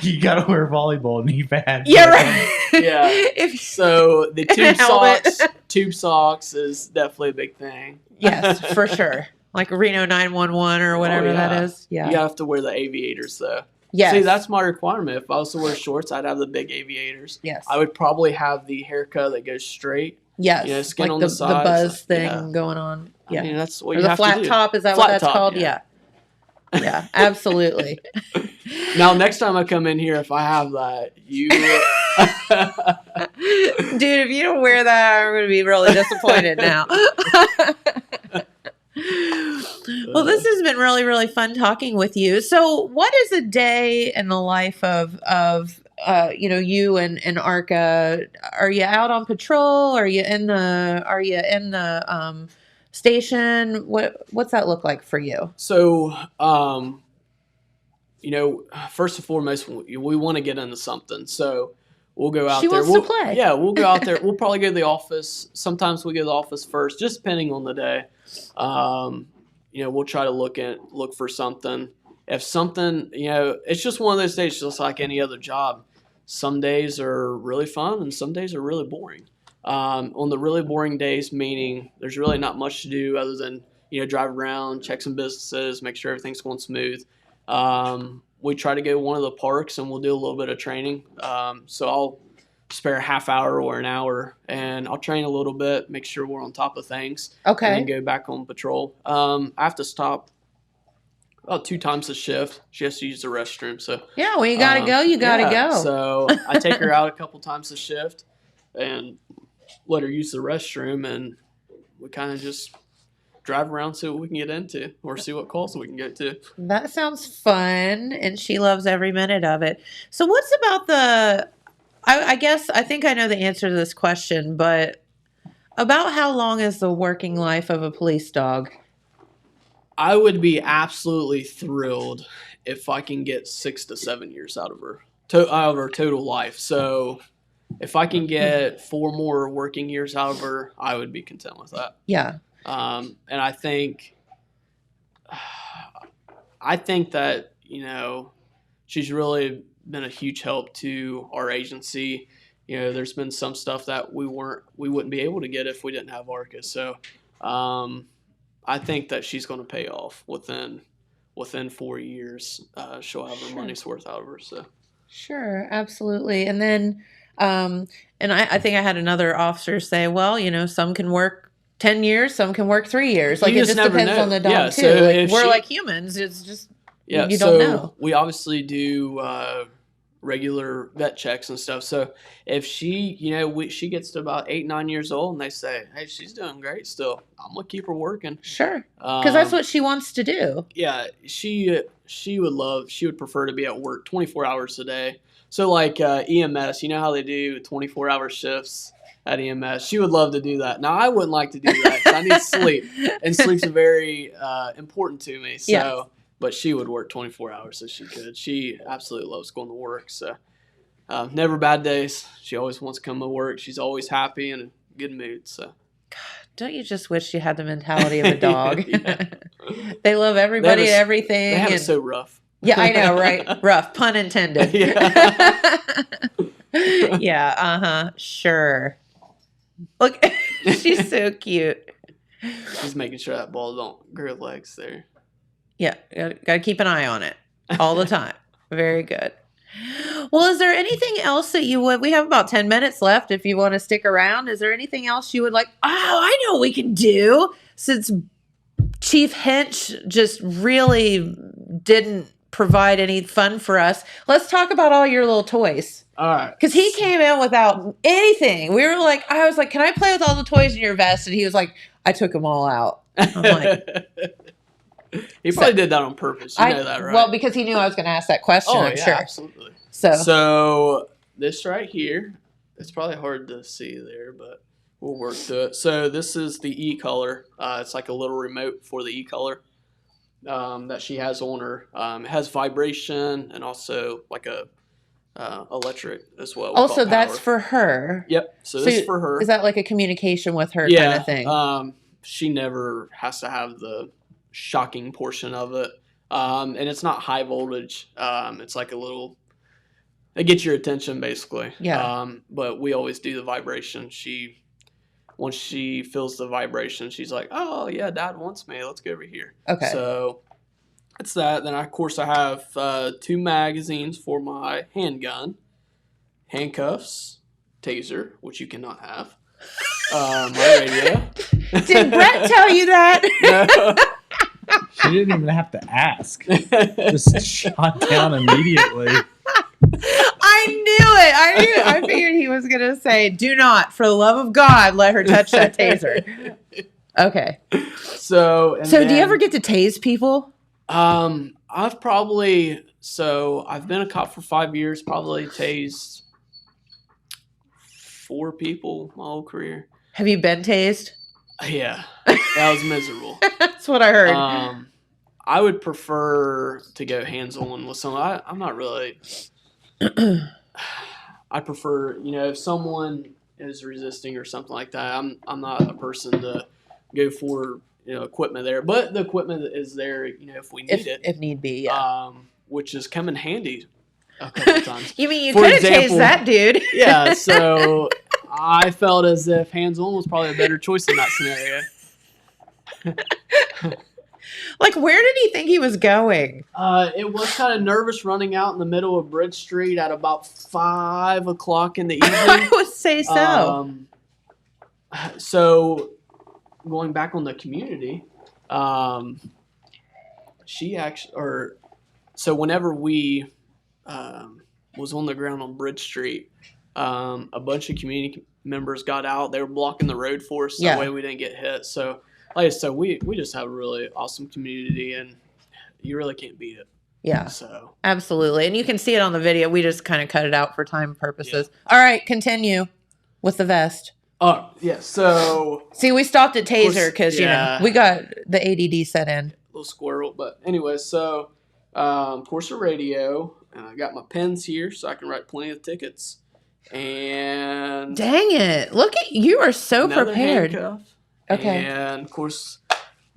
You gotta wear volleyball knee pads. Yeah, right. Yeah. So the tube socks is definitely a big thing. Yes, for sure. Like Reno 911 or whatever that is. Yeah. You have to wear the aviators though. Yes. See, that's my requirement. If I was to wear shorts, I'd have the big aviators. Yes. I would probably have the haircut that goes straight. Yes. Skin like on the the sides. buzz thing going on. Yeah. I mean, that's what or you the have flat to do. top, is that Flat what that's top, called? yeah. Yeah, absolutely. Now, next time I come in here, if I have that, you... Dude, if you don't wear that, I'm going to be really disappointed now. Well, this has been really, really fun talking with you. So what is a day in the life of you and Arka? Are you out on patrol? Are you in the station? What's that look like for you? So, first and foremost, we want to get into something. So we'll go out there. She wants to play. Yeah, we'll go out there. We'll probably go to the office. Sometimes we go to the office first, just depending on the day. We'll try to look for something. If something, it's just one of those days, just like any other job. Some days are really fun and some days are really boring. On the really boring days, meaning there's really not much to do other than, drive around, check some businesses, make sure everything's going smooth. We try to go to one of the parks and we'll do a little bit of training. So I'll spare a half hour or an hour and I'll train a little bit, make sure we're on top of things. Okay. And then go back on patrol. I have to stop about 2 times a shift. She has to use the restroom. So yeah, when you got to go, you got to go. So I take her out a couple times a shift and let her use the restroom, and we kind of just drive around, see what we can get into or see what calls we can get to. That sounds fun, and she loves every minute of it. So what's about I think I know the answer to this question, but about how long is the working life of a police dog? I would be absolutely thrilled if I can get 6 to 7 years out of her total life. So if I can get 4 more working years out of her, I would be content with that. Yeah. And I think that, she's really been a huge help to our agency. There's been some stuff that we wouldn't be able to get if we didn't have Arka. So, I think that she's going to pay off within 4 years. She'll have her money's worth out of her. So, sure, absolutely. And then, and I think I had another officer say, well, some can work 10 years, some can work 3 years. Like it just depends on the dog too. So we're like humans. It's just you so don't know. We obviously do regular vet checks and stuff. So if she, she gets to about 8, 9 years old and they say, hey, she's doing great still, I'm going to keep her working. Sure. Because that's what she wants to do. Yeah. She would prefer to be at work 24 hours a day. So like EMS, you know how they do 24-hour shifts at EMS? She would love to do that. Now, I wouldn't like to do that 'cause I need sleep. And sleep's very important to me. So. Yeah. But she would work 24 hours if she could. She absolutely loves going to work. So never bad days. She always wants to come to work. She's always happy and in a good mood. So God, don't you just wish you had the mentality of a dog? They love everybody and everything. They have it so rough. Yeah, I know, right? Rough, pun intended. Yeah. Yeah, sure. Look, she's so cute. She's making sure that ball don't grow legs there. Yeah, got to keep an eye on it all the time. Very good. Well, is there anything else that you would? We have about 10 minutes left if you want to stick around. Is there anything else you would like? Oh, I know what we can do. Since Chief Hinch just really didn't provide any fun for us, let's talk about all your little toys. All right. Because he came in without anything. I was like, can I play with all the toys in your vest? And he was like, I took them all out. I'm like, he probably did that on purpose. You know that, right? Well, because he knew I was going to ask that question, I'm sure. Absolutely. So this right here, it's probably hard to see there, but we'll work through it. So this is the e-color. It's like a little remote for the e-color that she has on her. It has vibration and also like a electric as well. Also, that's for her. Yep. So this is for her. Is that like a communication with her kind of thing? She never has to have the shocking portion of it. And it's not high voltage. It's like a little, it gets your attention basically. Yeah. But we always do the vibration. Once she feels the vibration, she's like, oh yeah, Dad wants me. Let's go over here. Okay. So it's that. Then of course I have 2 magazines for my handgun, handcuffs, taser, which you cannot have, my radio. Did Brett tell you that? No. She didn't even have to ask. Just shot down immediately. I knew it. I figured he was going to say, do not, for the love of God, let her touch that taser. Okay. So do you ever get to tase people? I've been a cop for 5 years, probably tased 4 people my whole career. Have you been tased? Yeah, that was miserable. That's what I heard. I would prefer to go hands-on with someone. I'm not really. I prefer, if someone is resisting or something like that. I'm not a person to go for equipment there, but the equipment is there. If we need it, if need be, yeah. Which has come in handy a couple of times. You mean you could have tased that dude? Yeah. So I felt as if hands-on was probably a better choice in that scenario. Like, where did he think he was going? It was kind of nervous running out in the middle of Bridge Street at about 5 o'clock in the evening. I would say so. So going back on the community, so whenever we was on the ground on Bridge Street, a bunch of community members got out. They were blocking the road for us. That way we didn't get hit. So like I said, we just have a really awesome community, and you really can't beat it. Yeah. So absolutely. And you can see it on the video. We just kind of cut it out for time purposes. Yeah. All right, continue with the vest. Oh, yeah. So see, we stopped at taser because we got the ADD set in. Little squirrel, but anyway, so of course a radio, and I got my pens here so I can write plenty of tickets. And dang it! Look at you are so prepared. Handcuff. Okay. And of course,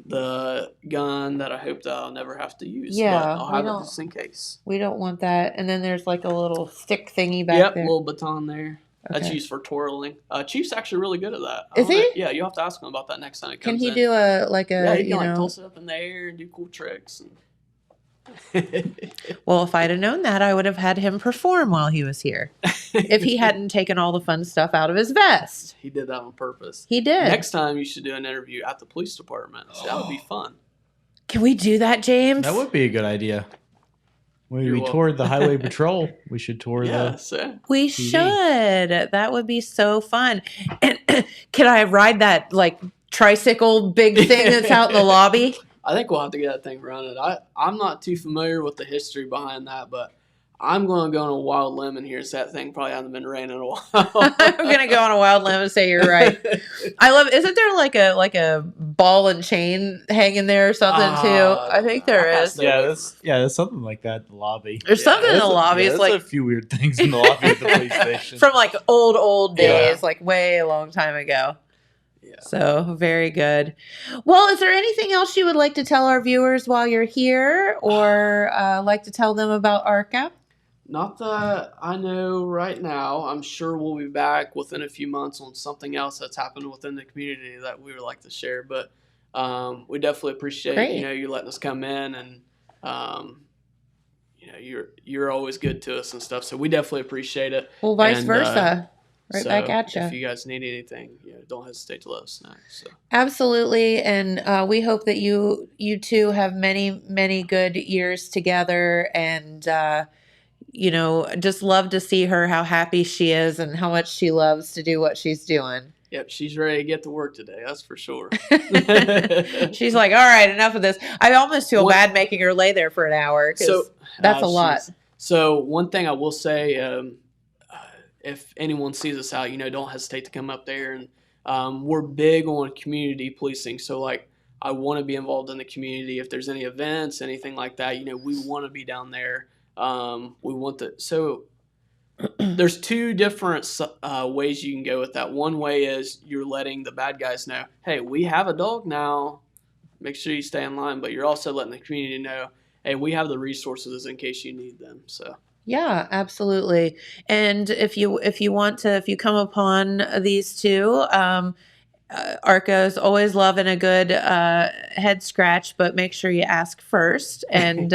the gun that I hope that I'll never have to use. Yeah, but I'll have it just in case. We don't want that. And then there's like a little stick thingy back there. Yep, little baton there. Okay. That's used for twirling. Chief's actually really good at that. Is he? Yeah, you'll have to ask him about that next time he comes in. in. Can he do Yeah, he can toss it up in the air and do cool tricks. Well, if I'd have known that, I would have had him perform while he was here. If he hadn't taken all the fun stuff out of his vest. He did that on purpose. He did. Next time you should do an interview at the police department. So that would be fun. Can we do that, James? That would be a good idea. When we toured the highway patrol, we should tour We should. That would be so fun. And can I ride that like tricycle big thing that's out in the lobby? I think we'll have to get that thing running. I'm not too familiar with the history behind that, but I'm going to go on a wild limb and hear that thing probably hasn't been raining in a while. I'm going to go on a wild limb and say you're right. I love. Isn't there like a ball and chain hanging there or something too? I think there is. Yeah, there's something like that in the lobby. There's something in the lobby. It's like a few weird things in the lobby of the police station from like old days, like way a long time ago. Yeah. So very good. Well, is there anything else you would like to tell our viewers while you're here, or like to tell them about Arka? Not that I know right now. I'm sure we'll be back within a few months on something else that's happened within the community that we would like to share. But we definitely appreciate you letting us come in and you're always good to us and stuff. So we definitely appreciate it. Well, vice And, versa. Right so back at you. If you guys need anything, don't hesitate to let us know. So. Absolutely. And we hope that you two have many, many good years together. And, just love to see her, how happy she is and how much she loves to do what she's doing. Yep, she's ready to get to work today. That's for sure. She's like, all right, enough of this. I almost feel bad making her lay there for an hour because that's a lot. So one thing I will say, if anyone sees us out, don't hesitate to come up there. And we're big on community policing. So like, I want to be involved in the community. If there's any events, anything like that, we want to be down there. We want to. So there's two different ways you can go with that. One way is you're letting the bad guys know, hey, we have a dog now. Make sure you stay in line. But you're also letting the community know, hey, we have the resources in case you need them. So. Yeah, absolutely. And if you come upon these two, Arka is always loving a good head scratch, but make sure you ask first. And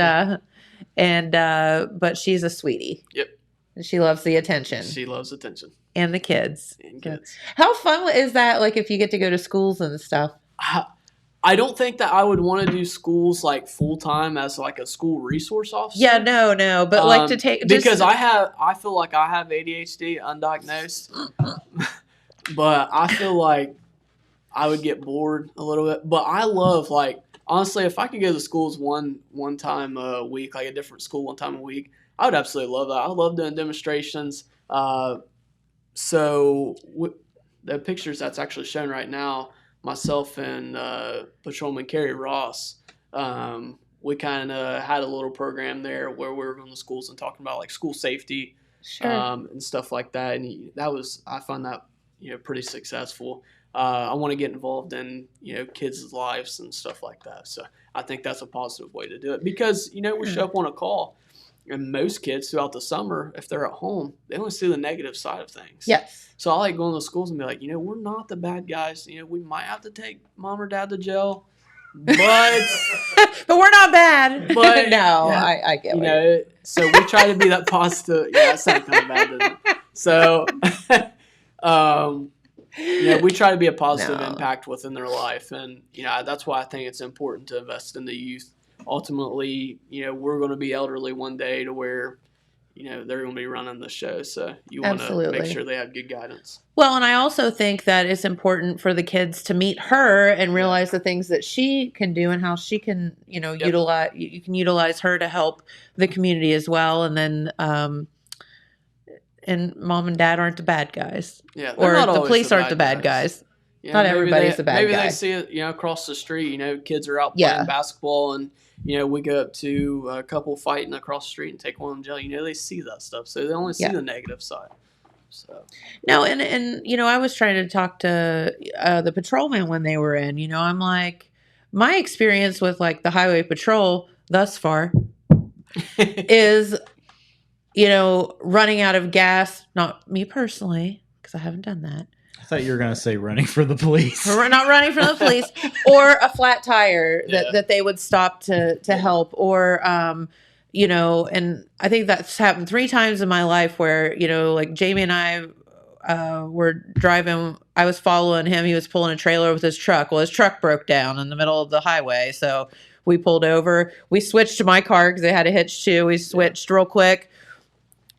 but she's a sweetie. Yep. She loves the attention. She loves attention. And the kids. And kids. How fun is that? Like if you get to go to schools and stuff. I don't think that I would want to do schools like full time as like a school resource officer. Yeah, no, but like to take because I feel like I have ADHD undiagnosed, but I feel like I would get bored a little bit. But I love honestly, if I could go to schools one time a week, like a different school one time a week, I would absolutely love that. I love doing demonstrations. So the pictures that's actually shown right now. Myself and Patrolman Kerry Ross, we kind of had a little program there where we were going to schools and talking about like school safety, and stuff like that. And I found that pretty successful. I want to get involved in kids' lives and stuff like that. So I think that's a positive way to do it because we show up on a call, and most kids throughout the summer, if they're at home, they only see the negative side of things. Yes. So I like going to schools and be like, we're not the bad guys. We might have to take mom or dad to jail, but but we're not bad. But no, I get it. So we try to be that positive. Yeah, that sounds kind of bad, doesn't it? So, we try to be a positive impact within their life, and that's why I think it's important to invest in the youth. Ultimately, we're going to be elderly one day to where they're going to be running the show. So you want to make sure they have good guidance. Well, and I also think that it's important for the kids to meet her and realize the things that she can do and how she can, utilize. You can utilize her to help the community as well. And then, and mom and dad aren't the bad guys. Yeah, or the police aren't the bad guys. Not everybody's a bad guy. Maybe they see it, across the street. Kids are out playing basketball and. We go up to a couple fighting across the street and take one of them to jail. They see that stuff, so they only see the negative side. So no, and I was trying to talk to the patrolmen when they were in. I'm like, my experience with like the highway patrol thus far is, running out of gas. Not me personally, because I haven't done that. I thought you were going to say running for the police. We're not running from the police, or a flat tire that they would stop to help, or and I think that's happened 3 times in my life where like Jamie and I were driving. I was following him. He was pulling a trailer with his truck. Well, his truck broke down in the middle of the highway, so we pulled over. We switched to my car because they had a hitch too. We switched real quick.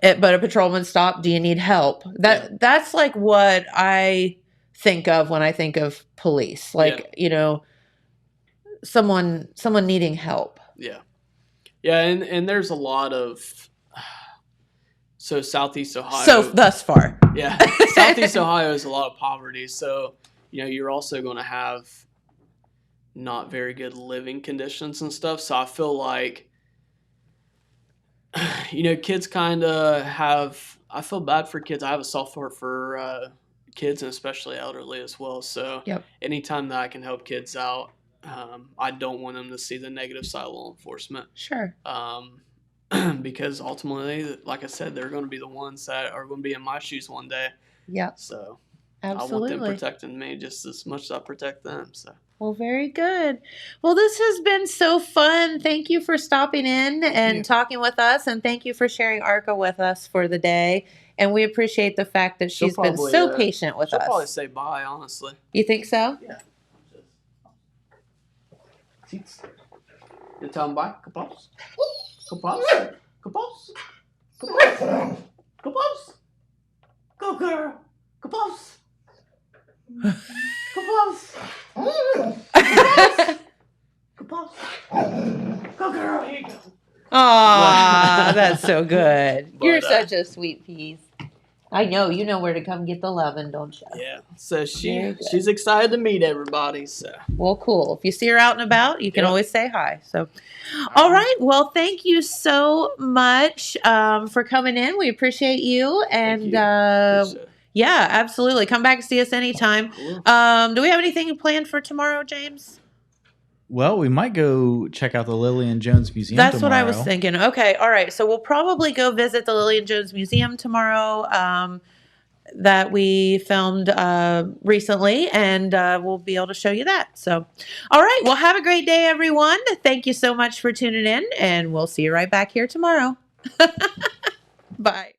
But a patrolman stopped. Do you need help? That's like what I think of when I think of police. Like, someone needing help. Yeah. Yeah. And there's a lot of, so Southeast Ohio. So thus far. Yeah. Southeast Ohio is a lot of poverty. So, you're also going to have not very good living conditions and stuff. So I feel like, kids kind of I feel bad for kids. I have a soft heart for kids and especially elderly as well. So anytime that I can help kids out, I don't want them to see the negative side of law enforcement. Sure. Because ultimately, like I said, they're going to be the ones that are going to be in my shoes one day. Yeah. So absolutely. I want them protecting me just as much as I protect them. So. Well, very good. Well, this has been so fun. Thank you for stopping in and talking with us, and thank you for sharing Arka with us for the day. And we appreciate the fact that she's been so patient with she'll us. probably say bye, honestly. You think so? Yeah. You tell him bye? Kapos? Kapos? Kapos? Kapos? Kapos? Go, girl! Kapos! Kapos! Kapos! Go, girl! Here you go. Aw, that's so good. But, You're such a sweet piece. I know. You know where to come get the loving, don't you? Yeah. So Very good. she's excited to meet everybody. So Well, cool. If you see her out and about, you can Yep. always say hi. So, all right. Well, thank you so much for coming in. We appreciate you. And Appreciate it. yeah, absolutely. Come back and see us anytime. Cool. Do we have anything planned for tomorrow, James? Well, we might go check out the Lillian Jones Museum. That's what I was tomorrow. thinking. Okay. All right. So we'll probably go visit the Lillian Jones Museum tomorrow. That we filmed recently, and we'll be able to show you that. So, all right. Well, have a great day, everyone. Thank you so much for tuning in, and we'll see you right back here tomorrow. Bye.